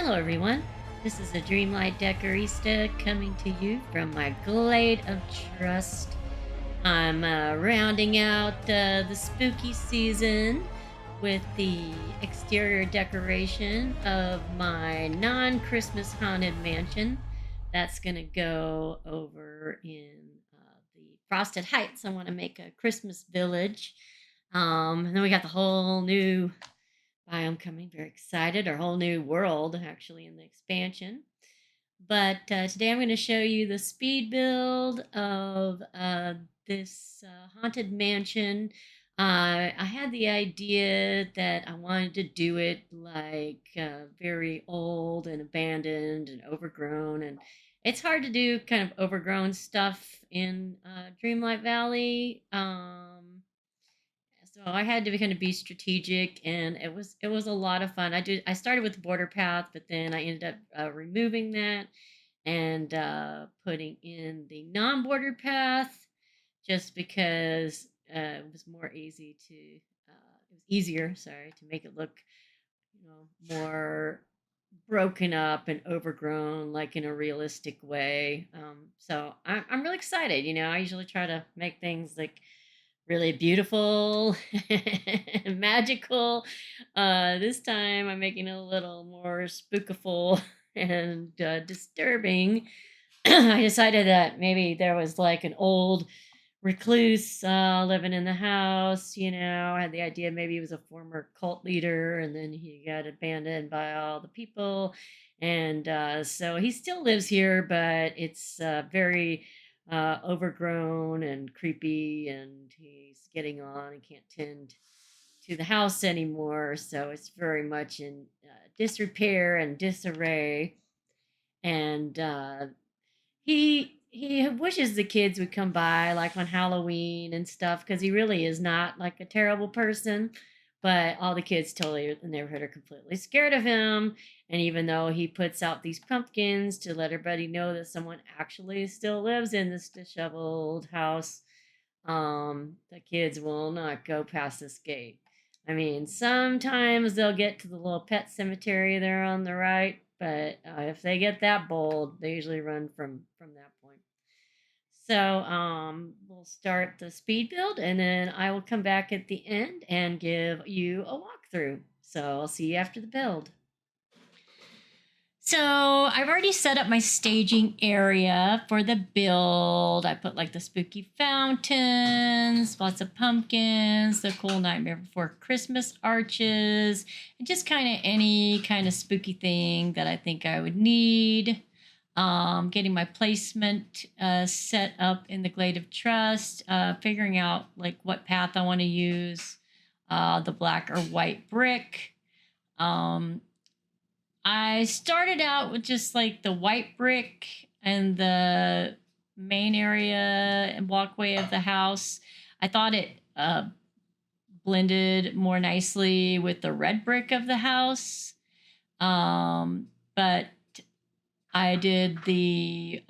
Hello, everyone. This is a Dreamlight Decorista coming to you from my Glade of Trust. I'm rounding out the spooky season with the exterior decoration of my non Christmas haunted mansion. That's going to go over in the Frosted Heights. I want to make a Christmas village. And then we got the whole new biome coming. Very excited. Our whole new world, actually, in the expansion. But today I'm going to show you the speed build of this haunted mansion. I had the idea that I wanted to do it like very old and abandoned and overgrown. And it's hard to do kind of overgrown stuff in Dreamlight Valley. So I had to kind of be strategic, and it was a lot of fun. I started with the border path, but then I ended up removing that and putting in the non-border path just because it was more easy to it was easier, sorry, to make it look more broken up and overgrown, like in a realistic way. So I'm really excited. I usually try to make things like really beautiful and magical. This time I'm making it a little more spookiful and disturbing. I decided that maybe there was like an old recluse living in the house. I had the idea maybe he was a former cult leader and then he got abandoned by all the people. And so he still lives here, but it's very overgrown and creepy, and he's getting on and can't tend to the house anymore. So it's very much in disrepair and disarray. And he wishes the kids would come by like on Halloween and stuff because he really is not like a terrible person. But all the kids totally in the neighborhood are completely scared of him. And even though he puts out these pumpkins to let everybody know that someone actually still lives in this disheveled house, the kids will not go past this gate. I mean, sometimes they'll get to the little pet cemetery there on the right, but if they get that bold, they usually run from that point. So we'll start the speed build, and then I will come back at the end and give you a walkthrough. So I'll see you after the build. So I've already set up my staging area for the build. I put like the spooky fountains, lots of pumpkins, the cool Nightmare Before Christmas arches, and just kind of any kind of spooky thing that I think I would need. Getting my placement set up in the Glade of Trust, figuring out like what path I want to use, the black or white brick. I started out with just like the white brick and the main area and walkway of the house. I thought it blended more nicely with the red brick of the house. But I did the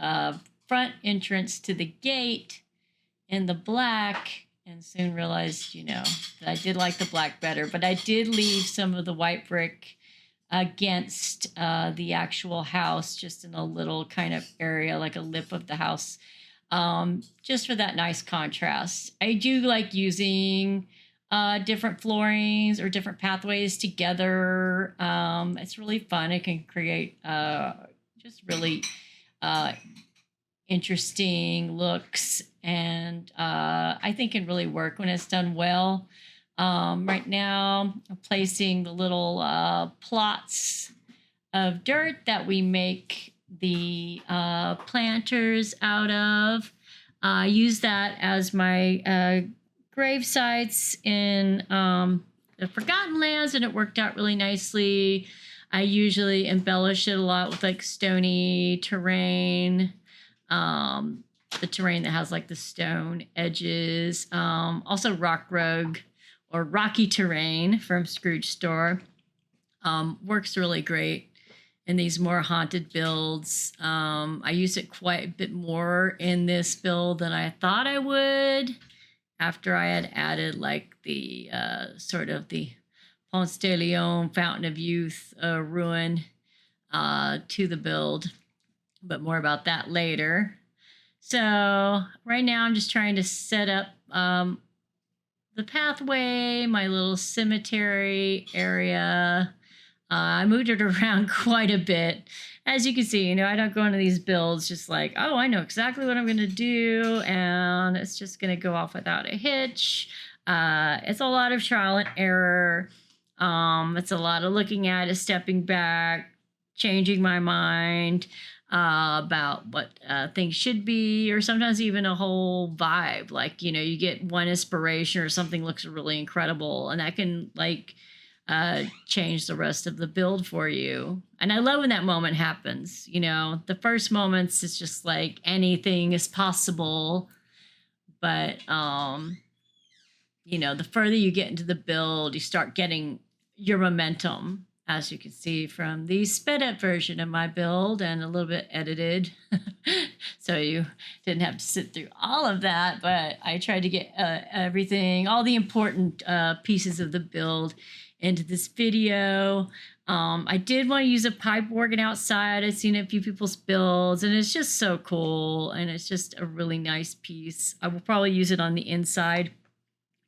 front entrance to the gate in the black and soon realized, that I did like the black better, but I did leave some of the white brick against the actual house, just in a little kind of area, like a lip of the house, just for that nice contrast. I do like using different floorings or different pathways together. It's really fun. It can create just really interesting looks, and I think can really work when it's done well. Right now, I'm placing the little plots of dirt that we make the planters out of. I use that as my grave sites in the Forgotten Lands, and it worked out really nicely. I usually embellish it a lot with like stony terrain, the terrain that has like the stone edges, also rock rug or rocky terrain from Scrooge Store. Works really great in these more haunted builds. I use it quite a bit more in this build than I thought I would after I had added like the sort of the Ponce de Leon Fountain of Youth ruin to the build, but more about that later. So right now I'm just trying to set up the pathway, my little cemetery area. I moved it around quite a bit. As you can see, I don't go into these builds just like, oh, I know exactly what I'm going to do, and it's just going to go off without a hitch. It's a lot of trial and error. It's a lot of looking at it, stepping back, changing my mind about what things should be, or sometimes even a whole vibe. Like, you get one inspiration or something looks really incredible, and that can change the rest of the build for you. And I love when that moment happens. The first moments, it's just like anything is possible. But, the further you get into the build, you start getting your momentum, as you can see from the sped up version of my build and a little bit edited. So you didn't have to sit through all of that, but I tried to get everything, all the important pieces of the build into this video. I did want to use a pipe organ outside. I've seen a few people's builds, and it's just so cool, and it's just a really nice piece. I will probably use it on the inside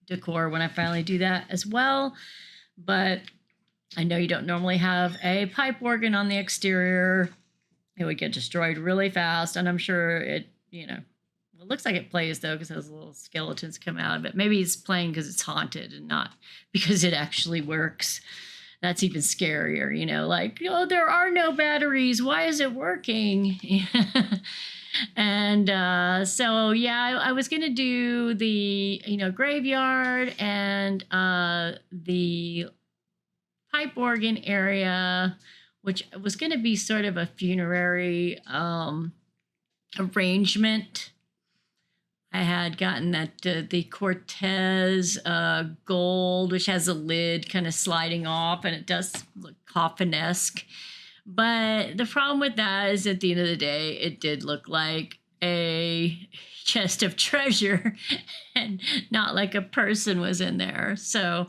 decor when I finally do that as well. But I know you don't normally have a pipe organ on the exterior. It would get destroyed really fast, and I'm sure it looks like it plays, though, because those little skeletons come out of it. Maybe it's playing because it's haunted and not because it actually works. That's even scarier, like, oh, there are no batteries. Why is it working? And so, yeah, I was going to do the, graveyard and the pipe organ area, which was going to be sort of a funerary arrangement. I had gotten that the Cortez gold, which has a lid kind of sliding off, and it does look coffin-esque. But the problem with that is, at the end of the day, it did look like a chest of treasure and not like a person was in there. So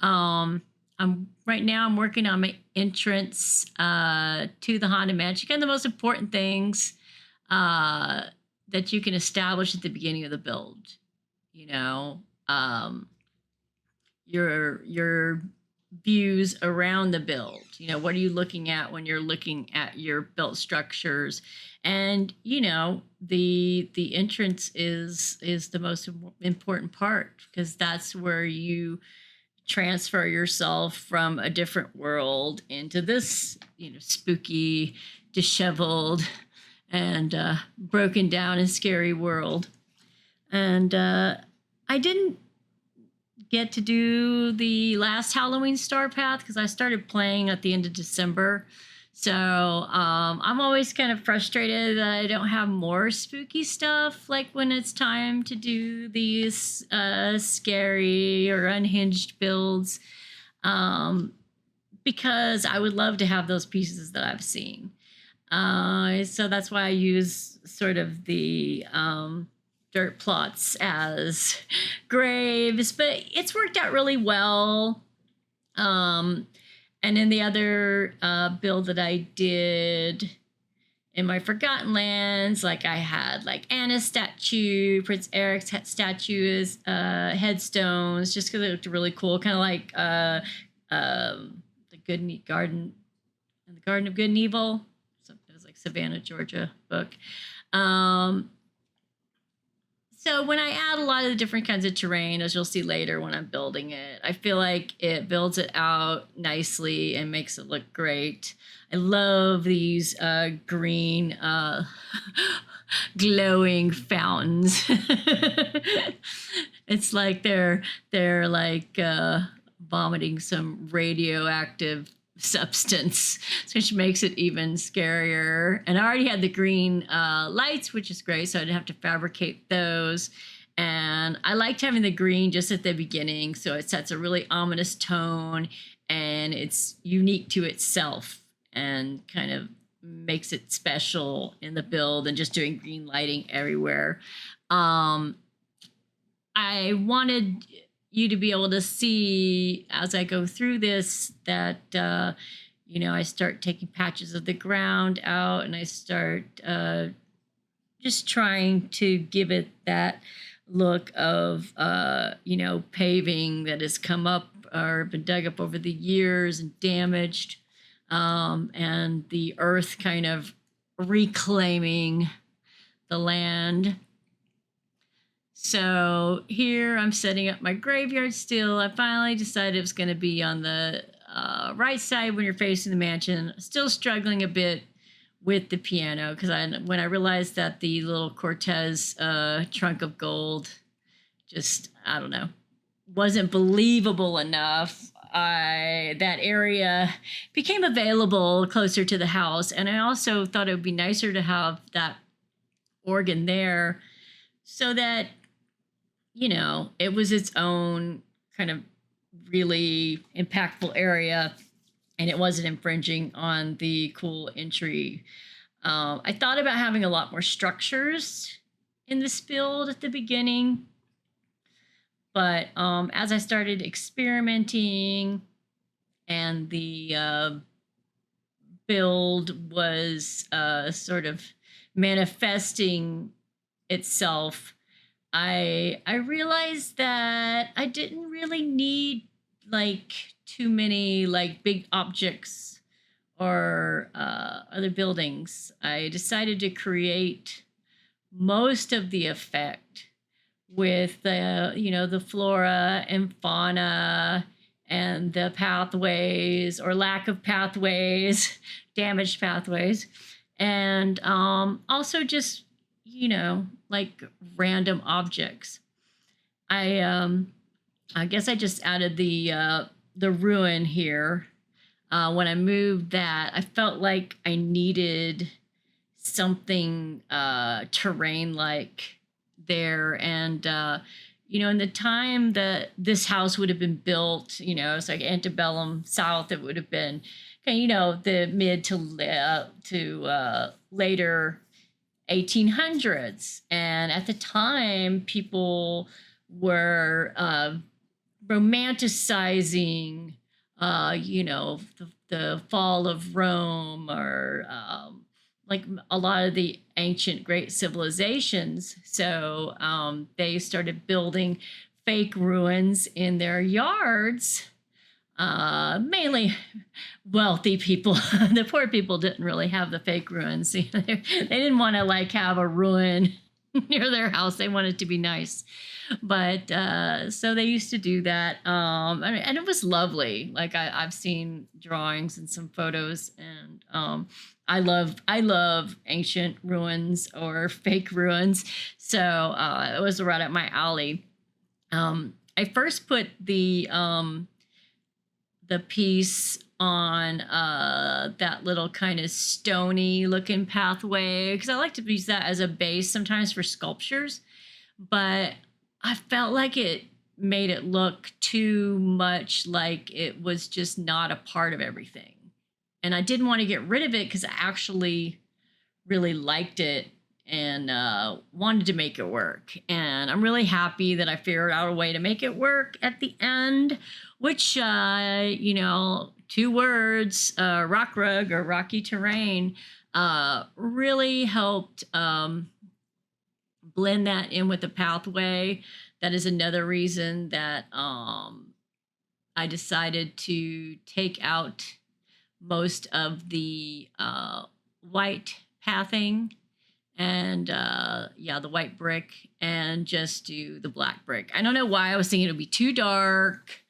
right now I'm working on my entrance to the Haunted Mansion. Kind of the most important things that you can establish at the beginning of the build. Your views around the build. What are you looking at when you're looking at your built structures? And the entrance is the most important part, because that's where you transfer yourself from a different world into this spooky, disheveled, and broken down and scary world. And I didn't get to do the last Halloween Star Path because I started playing at the end of December. So I'm always kind of frustrated that I don't have more spooky stuff, like when it's time to do these scary or unhinged builds, because I would love to have those pieces that I've seen. So that's why I use sort of the dirt plots as graves, but it's worked out really well. And in the other build that I did in my Forgotten Lands, like I had like Anna's statue, Prince Eric's statue as headstones, just because it looked really cool, kind of like the Garden of Good and Evil. So it was like Savannah, Georgia book. So when I add a lot of the different kinds of terrain, as you'll see later when I'm building it, I feel like it builds it out nicely and makes it look great. I love these green glowing fountains. It's like they're like vomiting some radioactive substance, which makes it even scarier. And I already had the green lights, which is great, so I didn't have to fabricate those. And I liked having the green just at the beginning, so it sets a really ominous tone, and it's unique to itself and kind of makes it special in the build, and just doing green lighting everywhere. I wanted you to be able to see as I go through this that I start taking patches of the ground out, and I start just trying to give it that look of paving that has come up or been dug up over the years and damaged, and the earth kind of reclaiming the land. So here I'm setting up my graveyard still. I finally decided it was going to be on the right side when you're facing the mansion. Still struggling a bit with the piano because when I realized that the little Cortez trunk of gold just, I don't know, wasn't believable enough. That area became available closer to the house, and I also thought it would be nicer to have that organ there so that it was its own kind of really impactful area, and it wasn't infringing on the cool entry. I thought about having a lot more structures in this build at the beginning, but as I started experimenting and the build was sort of manifesting itself, I realized that I didn't really need like too many like big objects or other buildings. I decided to create most of the effect with the flora and fauna and the pathways or lack of pathways, damaged pathways, and also just like random objects. I guess I just added the ruin here. When I moved that, I felt like I needed something terrain like there, and in the time that this house would have been built, it's like antebellum South. It would have been the mid to later 1800s, and at the time people were romanticizing the fall of Rome, or like a lot of the ancient great civilizations. So they started building fake ruins in their yards. Mainly wealthy people. The poor people didn't really have the fake ruins. They didn't want to like have a ruin near their house. They wanted it to be nice. But so they used to do that. And it was lovely. Like I've seen drawings and some photos, and I love ancient ruins or fake ruins. So it was right up my alley. I first put the piece on that little kind of stony looking pathway because I like to use that as a base sometimes for sculptures, but I felt like it made it look too much like it was just not a part of everything. And I didn't want to get rid of it because I actually really liked it and wanted to make it work. And I'm really happy that I figured out a way to make it work at the end, which, 2 words, rock rug or rocky terrain, really helped blend that in with the pathway. That is another reason that I decided to take out most of the white pathing and the white brick, and just do the black brick. I don't know why I was thinking it would be too dark,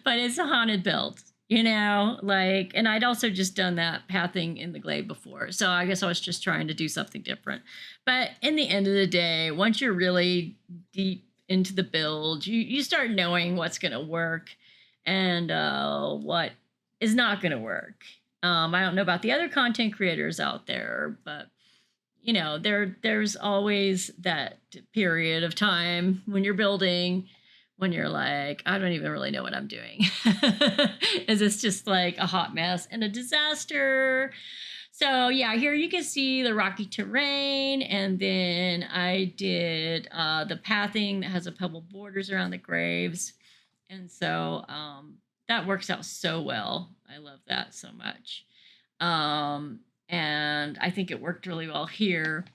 but it's a haunted build, and I'd also just done that pathing in the glade before, so I guess I was just trying to do something different. But in the end of the day, once you're really deep into the build, you start knowing what's going to work and what is not going to work. I don't know about the other content creators out there, but there's always that period of time when you're building when you're like, I don't even really know what I'm doing. Is this just like a hot mess and a disaster? So yeah, here you can see the rocky terrain, and then I did the pathing that has a pebble borders around the graves. And so that works out so well. I love that so much. Um, and I think it worked really well here.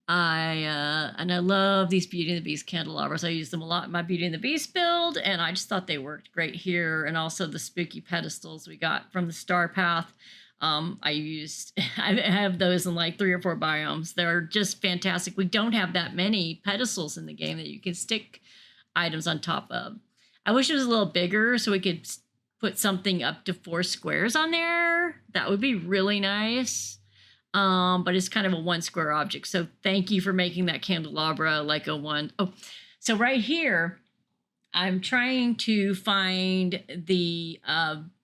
I love these Beauty and the Beast candelabras. I use them a lot in my Beauty and the Beast build, and I just thought they worked great here. And also the spooky pedestals we got from the Star Path. I used I have those in like 3 or 4 biomes. They're just fantastic. We don't have that many pedestals in the game that you can stick items on top of. I wish it was a little bigger so we could put something up to 4 squares on there. That would be really nice. But it's kind of a 1 square object. So thank you for making that candelabra like a 1. Oh, so right here, I'm trying to find the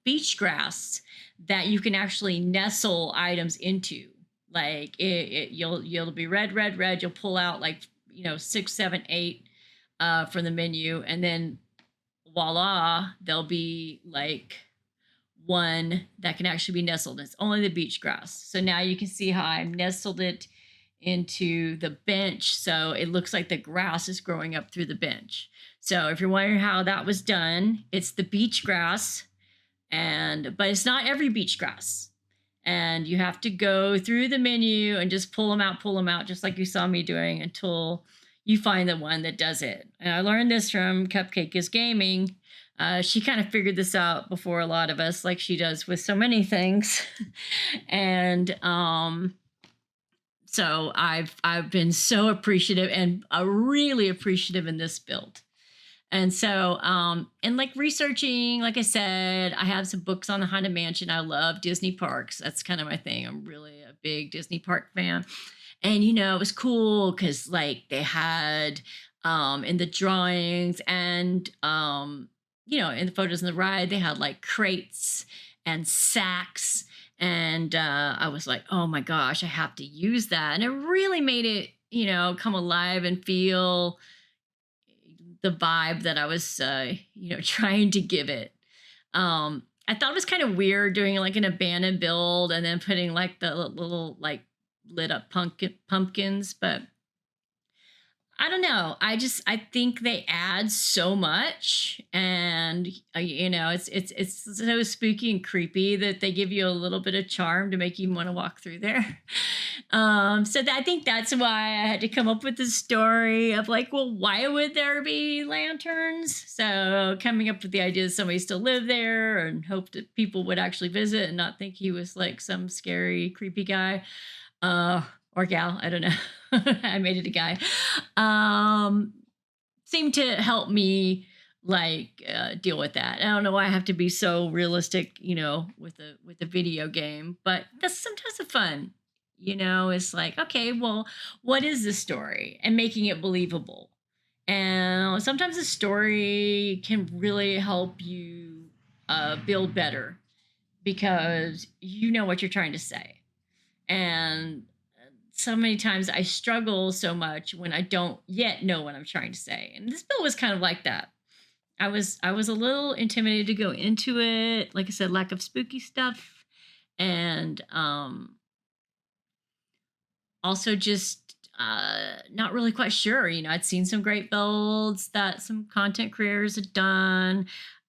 beach grass that you can actually nestle items into. Like you'll be red, red, red. You'll pull out like 6, 7, 8 from the menu, and then voila, there'll be like one that can actually be nestled. It's only the beach grass. So now you can see how I nestled it into the bench. So it looks like the grass is growing up through the bench. So if you're wondering how that was done, it's the beach grass, but it's not every beach grass. And you have to go through the menu and just pull them out, just like you saw me doing until you find the one that does it. And I learned this from Cupcake is Gaming. She kind of figured this out before a lot of us, like she does with so many things. And so I've been so appreciative and really appreciative in this build. And so, and like researching, like I said, I have some books on the Haunted Mansion. I love Disney parks. That's kind of my thing. I'm really a big Disney park fan. And, it was cool because like they had in the drawings and, in the photos in the ride, they had like crates and sacks. And I was like, oh my gosh, I have to use that. And it really made it, come alive and feel the vibe that I was, trying to give it. I thought it was kind of weird doing like an abandoned build and then putting like the little like lit up pumpkins, but I don't know. I think they add so much, and it's so spooky and creepy that they give you a little bit of charm to make you want to walk through there. So I think that's why I had to come up with the story of like, well, why would there be lanterns? So coming up with the idea that somebody still lived there and hoped that people would actually visit and not think he was like some scary, creepy guy. Or gal, I don't know. I made it a guy. Seemed to help me like deal with that. I don't know why I have to be so realistic, with a video game, but that's sometimes the fun. It's like, okay, well, what is the story? And making it believable. And sometimes the story can really help you build better because you know what you're trying to say. And so many times I struggle so much when I don't yet know what I'm trying to say. And this bill was kind of like that. I was a little intimidated to go into it. Like I said, lack of spooky stuff. And also just not really quite sure. I'd seen some great builds that some content creators had done.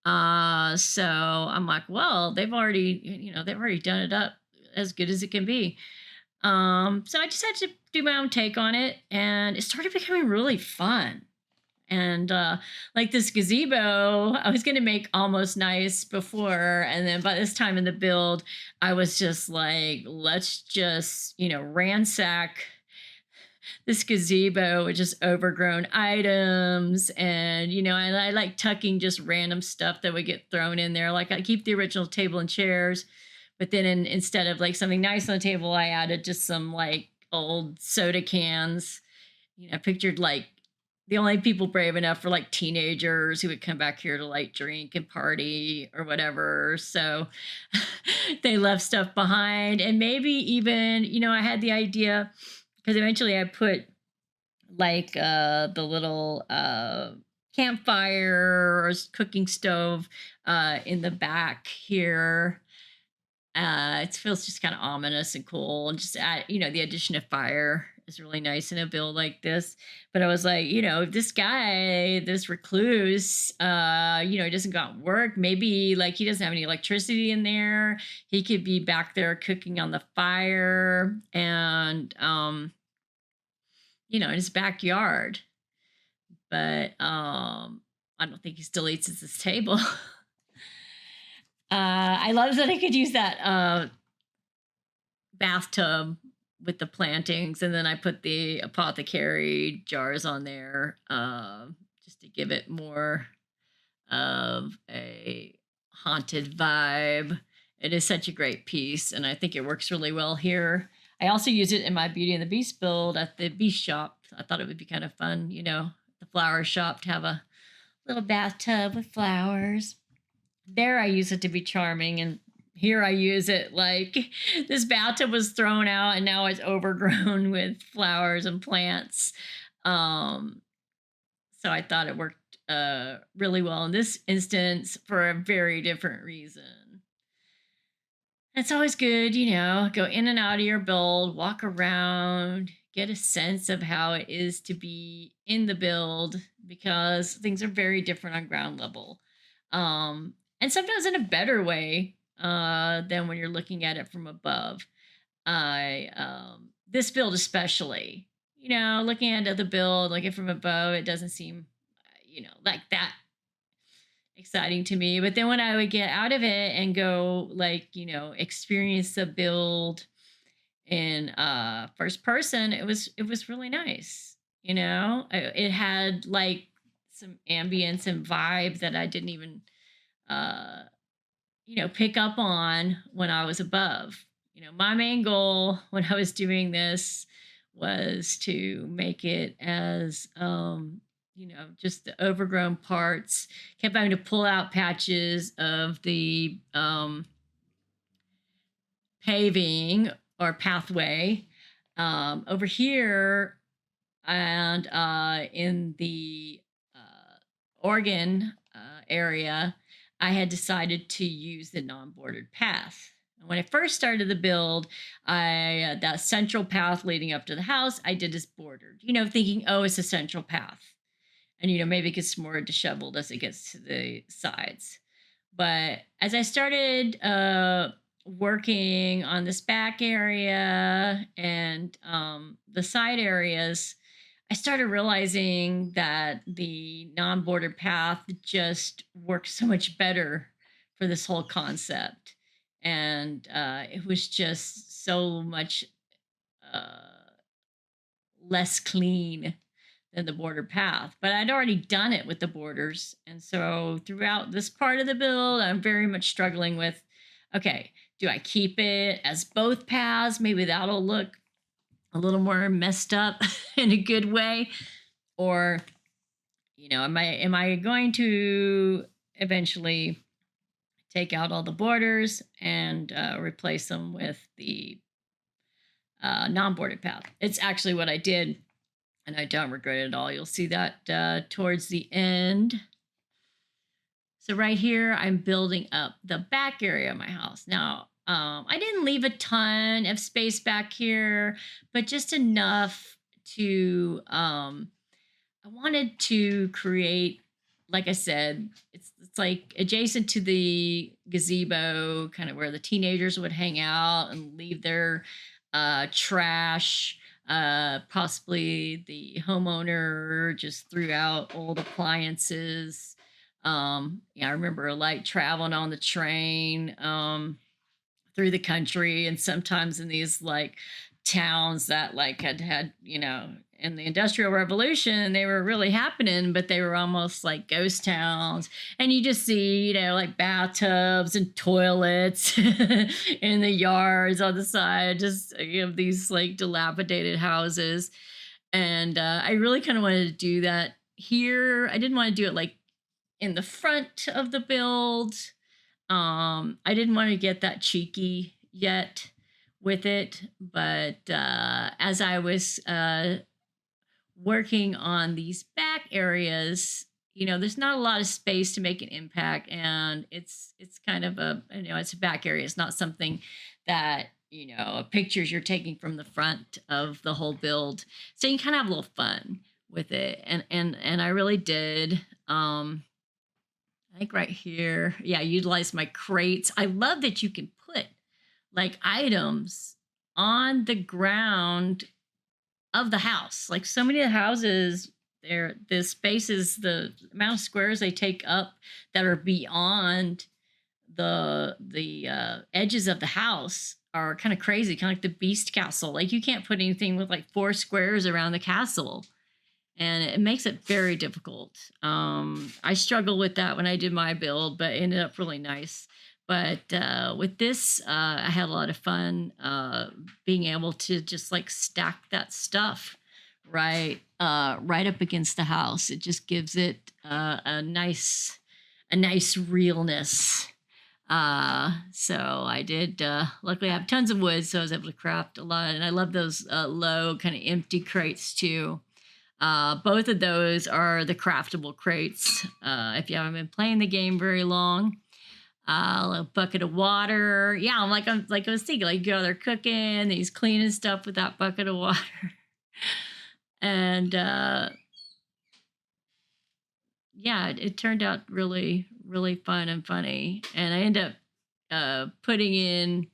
So I'm like, well, they've already done it up as good as it can be. So I just had to do my own take on it, and it started becoming really fun. And like this gazebo, I was going to make almost nice before, and then by this time in the build, I was just like, let's just ransack this gazebo with just overgrown items. And I like tucking just random stuff that would get thrown in there. Like I keep the original table and chairs, but then instead of like something nice on the table, I added just some like old soda cans. I pictured like the only people brave enough for like teenagers who would come back here to like drink and party or whatever. So they left stuff behind. And maybe even, I had the idea because eventually I put like the little campfire or cooking stove in the back here. It feels just kind of ominous and cool, and just add, the addition of fire is really nice in a build like this. But I was like, this guy, this recluse, he doesn't go out and work. Maybe like he doesn't have any electricity in there. He could be back there cooking on the fire and, in his backyard. But I don't think he still eats at this table. I love that I could use that bathtub with the plantings, and then I put the apothecary jars on there just to give it more of a haunted vibe. It is such a great piece, and I think it works really well here. I also use it in my Beauty and the Beast build at the Beast shop. I thought it would be kind of fun, the flower shop, to have a little bathtub with flowers. There I use it to be charming, and here I use it like this bathtub was thrown out and now it's overgrown with flowers and plants. Um, so I thought it worked really well in this instance for a very different reason. It's always good, go in and out of your build, walk around, get a sense of how it is to be in the build, because things are very different on ground level. And sometimes in a better way than when you're looking at it from above. This build especially, looking at the build, looking from above, it doesn't seem, like that exciting to me. But then when I would get out of it and go experience the build in first person, it was really nice. It had like some ambience and vibe that I didn't even pick up on when I was above. My main goal when I was doing this was to make it as just the overgrown parts. Kept having to pull out patches of the paving or pathway over here, and in the Oregon area, I had decided to use the non-bordered path. When I first started the build, that central path leading up to the house, I did as bordered, thinking, oh, it's a central path. And, maybe it gets more disheveled as it gets to the sides. But as I started working on this back area and the side areas, I started realizing that the non-bordered path just works so much better for this whole concept. And it was just so much less clean than the border path. But I'd already done it with the borders. And so throughout this part of the build, I'm very much struggling with, okay, do I keep it as both paths? Maybe that'll look a little more messed up in a good way, or am I going to eventually take out all the borders and replace them with the non-bordered path? It's actually what I did, and I don't regret it at all. You'll see that towards the end. So right here, I'm building up the back area of my house. Now, I didn't leave a ton of space back here, but just enough to, I wanted to create, like I said, it's like adjacent to the gazebo, kind of where the teenagers would hang out and leave their trash. Possibly the homeowner just threw out old appliances. I remember like traveling on the train through the country, and sometimes in these like towns that like had in the Industrial Revolution, they were really happening, but they were almost like ghost towns. And you just see, like bathtubs and toilets in the yards on the side, just these like dilapidated houses. And I really kind of wanted to do that here. I didn't want to do it like in the front of the build. I didn't want to get that cheeky yet with it, but as I was working on these back areas, there's not a lot of space to make an impact, and it's kind of it's a back area. It's not something that pictures you're taking from the front of the whole build, so you can kind of have a little fun with it. And I really did. I think right here, yeah, utilize my crates. I love that you can put like items on the ground of the house. Like so many of the houses, the spaces, the amount of squares they take up that are beyond the edges of the house are kind of crazy, kind of like the Beast Castle. Like you can't put anything with like 4 squares around the castle, and it makes it very difficult. I struggled with that when I did my build, but it ended up really nice. But with this, I had a lot of fun being able to just like stack that stuff right up against the house. It just gives it a nice realness. So I did. Luckily, I have tons of wood, so I was able to craft a lot, and I love those low kind of empty crates too. Both of those are the craftable crates. If you haven't been playing the game very long, a little bucket of water. Yeah, I'm like I was thinking, like you go there cooking, and he's cleaning stuff with that bucket of water, and yeah, it turned out really really fun and funny. And I end up putting in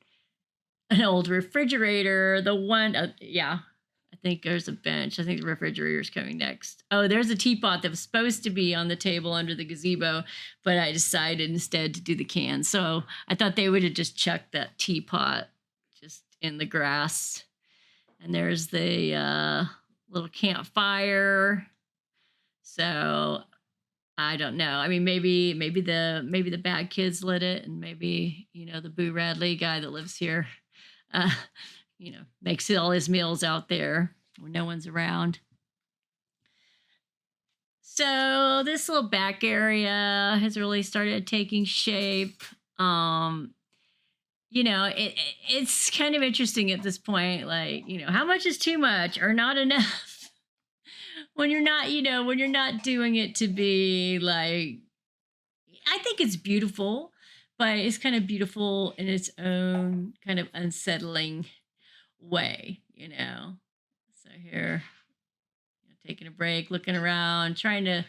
an old refrigerator. The one, yeah, I think there's a bench. I think the refrigerator's coming next. Oh, there's a teapot that was supposed to be on the table under the gazebo, but I decided instead to do the cans. So I thought they would have just chucked that teapot just in the grass. And there's the little campfire. So I don't know. I mean, maybe the bad kids lit it, and maybe the Boo Radley guy that lives here, uh, makes all his meals out there when no one's around. So this little back area has really started taking shape. It's kind of interesting at this point, like how much is too much or not enough when you're not doing it to be like. I think it's beautiful, but it's kind of beautiful in its own kind of unsettling way. So here, taking a break, looking around, trying to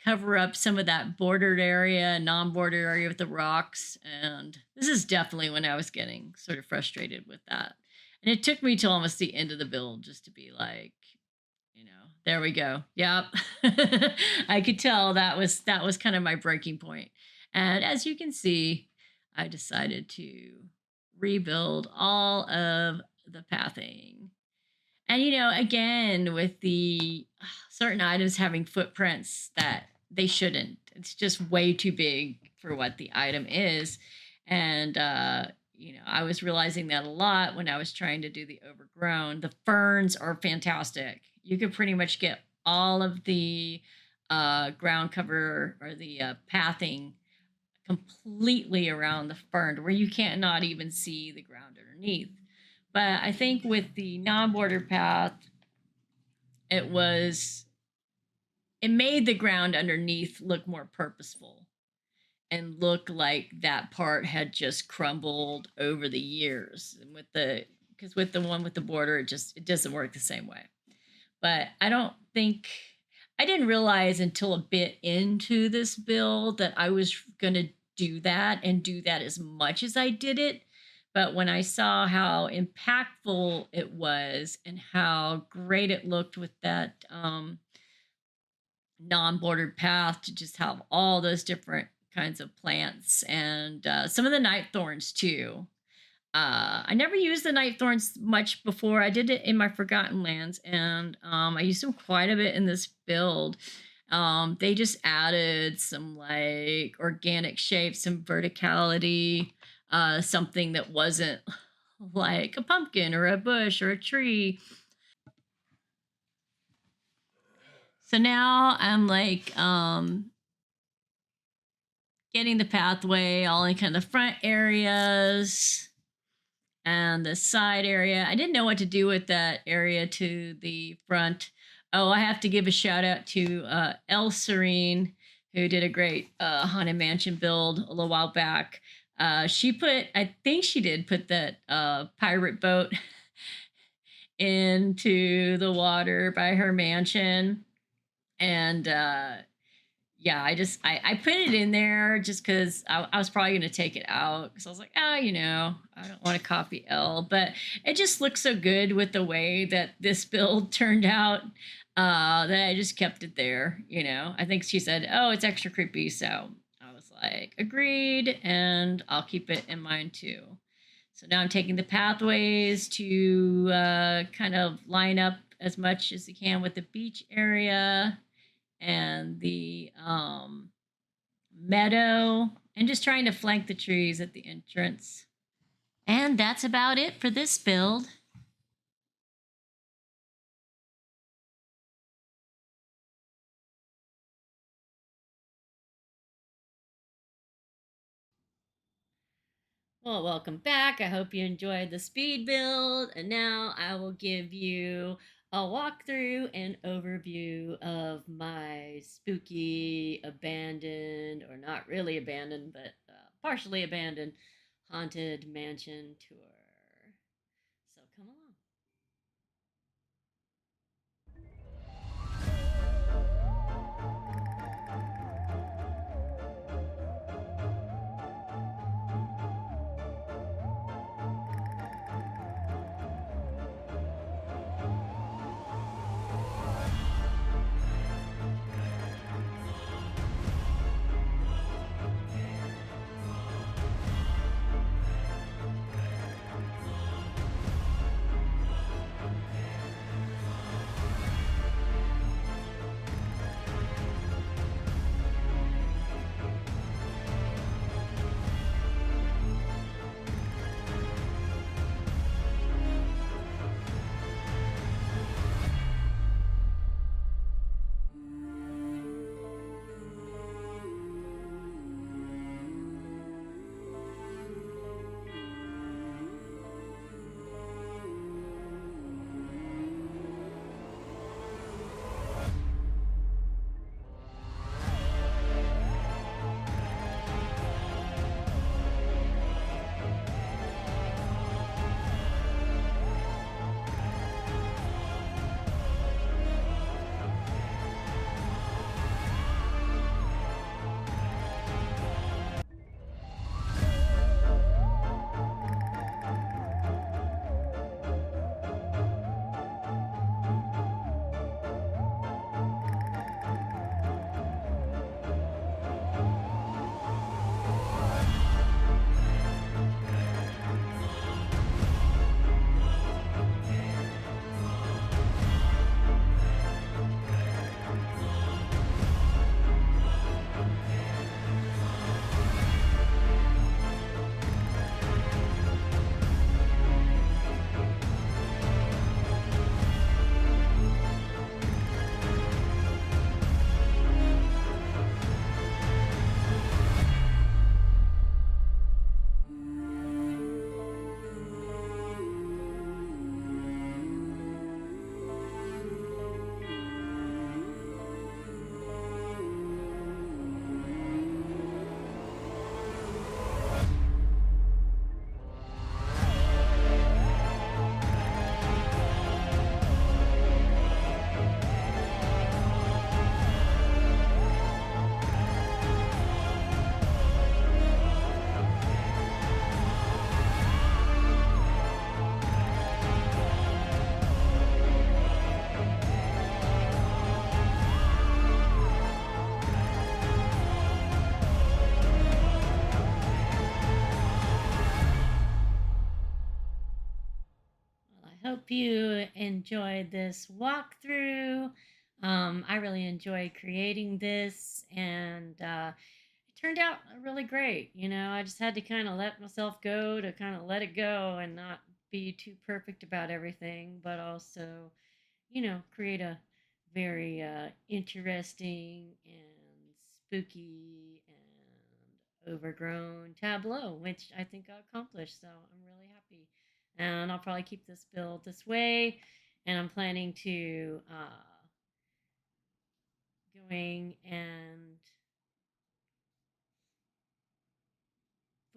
cover up some of that bordered area, non-bordered area with the rocks. And this is definitely when I was getting sort of frustrated with that. And it took me till almost the end of the build just to be like, there we go. Yep. I could tell that was kind of my breaking point. And as you can see, I decided to rebuild all of the pathing. And again, with the certain items having footprints that they shouldn't. It's just way too big for what the item is. And I was realizing that a lot when I was trying to do the overgrown. The ferns are fantastic. You could pretty much get all of the ground cover or the pathing completely around the fern where you can't not even see the ground underneath. But I think with the non-border path, it made the ground underneath look more purposeful and look like that part had just crumbled over the years. And because with the one with the border, it doesn't work the same way. But I didn't realize until a bit into this build that I was going to do that and do that as much as I did it. But when I saw how impactful it was and how great it looked with that non-bordered path to just have all those different kinds of plants and some of the night thorns too. I never used the night thorns much before. I did it in my Forgotten Lands, and I used them quite a bit in this build. They just added some like organic shape, some verticality, something that wasn't like a pumpkin or a bush or a tree. So now I'm like getting the pathway all in kind of the front areas and the side area. I didn't know what to do with that area to the front. Oh, I have to give a shout out to El Serene, who did a great Haunted Mansion build a little while back. She put, I think she did put that pirate boat into the water by her mansion. And yeah, I put it in there just because I was probably gonna take it out because I was like, I don't want to copy L, but it just looks so good with the way that this build turned out that I just kept it there. I think she said, "Oh, it's extra creepy," so I was like, "Agreed," and I'll keep it in mind too. So now I'm taking the pathways to kind of line up as much as I can with the beach area and the meadow, and just trying to flank the trees at the entrance. And that's about it for this build. Well, welcome back. I hope you enjoyed the speed build. And now I will give you a walkthrough and overview of my spooky, abandoned, or not really abandoned, but partially abandoned haunted mansion tour. So come along. Well, I hope you enjoyed this walkthrough. I really enjoyed creating this, and it turned out really great. I just had to kind of let myself go to kind of let it go and not be too perfect about everything, but also, create a very interesting and spooky and overgrown tableau, which I think I accomplished. So I'm really happy. And I'll probably keep this build this way. And I'm planning to going and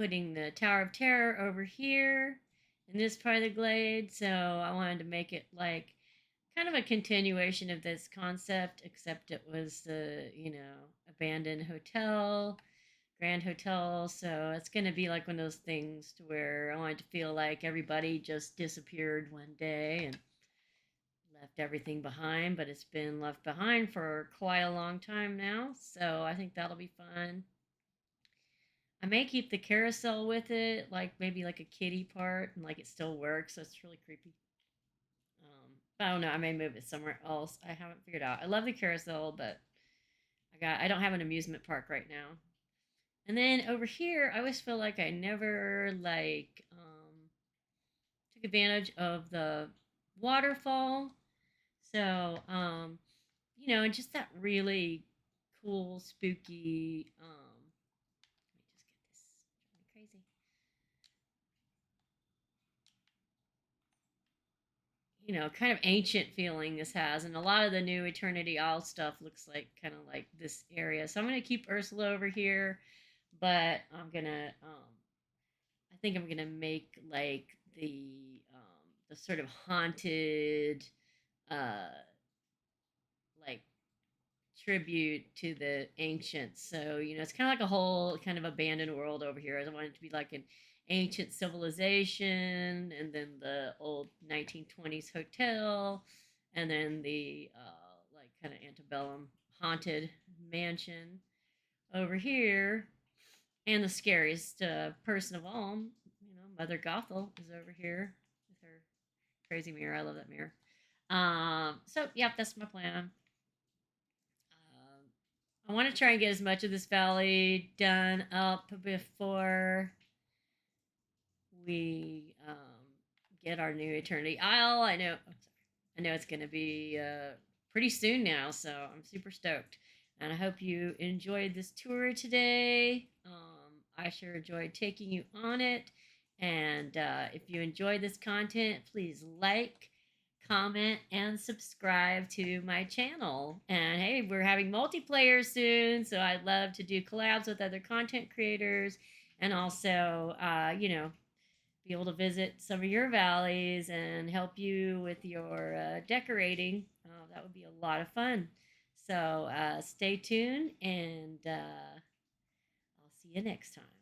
putting the Tower of Terror over here in this part of the glade. So I wanted to make it like kind of a continuation of this concept, except it was the, abandoned hotel, Grand Hotel. So it's going to be like one of those things to where I wanted to feel like everybody just disappeared one day and left everything behind, but it's been left behind for quite a long time now. So I think that'll be fun. I may keep the carousel with it, like maybe like a kiddie part, and like it still works. So it's really creepy. But I don't know. I may move it somewhere else. I haven't figured out. I love the carousel, but I don't have an amusement park right now. And then over here, I always feel like I never took advantage of the waterfall. So and just that really cool, spooky. Let me just get this crazy. Kind of ancient feeling this has, and a lot of the new Eternity Isle stuff looks like kind of like this area. So I'm gonna keep Ursula over here, but I think I'm gonna make like the sort of haunted uh like tribute to the ancients. So, it's kind of like a whole kind of abandoned world over here. I want it to be like an ancient civilization, and then the old 1920s hotel, and then the like kind of antebellum haunted mansion over here. And the scariest person of all, Mother Gothel is over here with her crazy mirror. I love that mirror. So, yep, that's my plan. I want to try and get as much of this valley done up before we get our new Eternity Isle. I know it's going to be pretty soon now, so I'm super stoked. And I hope you enjoyed this tour today. I sure enjoyed taking you on it. And if you enjoyed this content, please like, comment, and subscribe to my channel. And hey, we're having multiplayer soon, so I'd love to do collabs with other content creators, and also, be able to visit some of your valleys and help you with your decorating. That would be a lot of fun. So stay tuned, and I'll see you next time.